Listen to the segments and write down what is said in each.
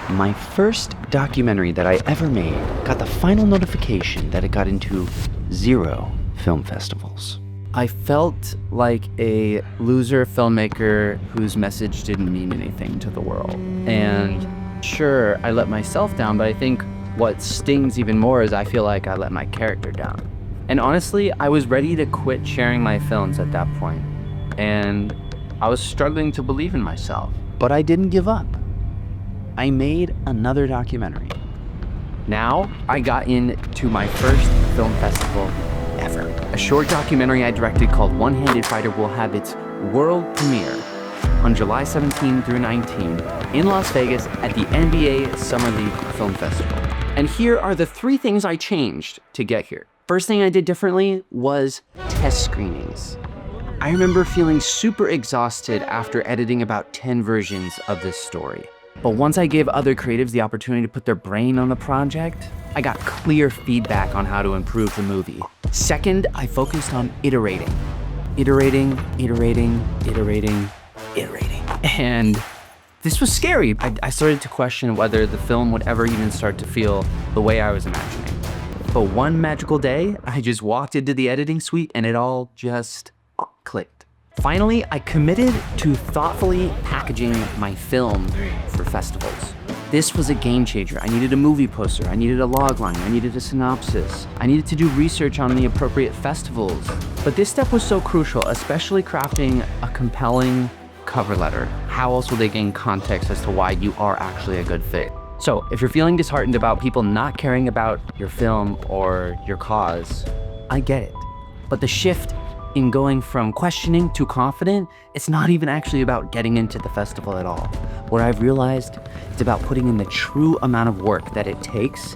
My first documentary that I ever made got the final notification that it got into 0 film festivals. I felt like a loser filmmaker whose message didn't mean anything to the world. And sure, I let myself down, but I think what stings even more is I feel like I let my character down. And honestly, I was ready to quit sharing my films at that point. And I was struggling to believe in myself. But I didn't give up. I made another documentary. Now, I got into my first film festival ever. A short documentary I directed called One-Handed Fighter will have its world premiere on July 17 through 19 in Las Vegas at the NBA Summer League Film Festival. And here are the 3 things I changed to get here. First thing I did differently was test screenings. I remember feeling super exhausted after editing about 10 versions of this story. But once I gave other creatives the opportunity to put their brain on the project, I got clear feedback on how to improve the movie. Second, I focused on iterating. Iterating. And this was scary. I started to question whether the film would ever even start to feel the way I was imagining. But one magical day, I just walked into the editing suite and it all just clicked. Finally, I committed to thoughtfully packaging my film for festivals. This was a game changer. I needed a movie poster, I needed a logline, I needed a synopsis, I needed to do research on the appropriate festivals. But this step was so crucial, especially crafting a compelling cover letter. How else will they gain context as to why you are actually a good fit? So if you're feeling disheartened about people not caring about your film or your cause, I get it. But the shift in going from questioning to confident, it's not even actually about getting into the festival at all. What I've realized, it's about putting in the true amount of work that it takes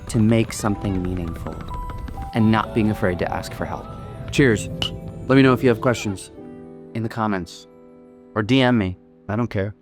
to make something meaningful and not being afraid to ask for help. Cheers. Let me know if you have questions in the comments or DM me. I don't care.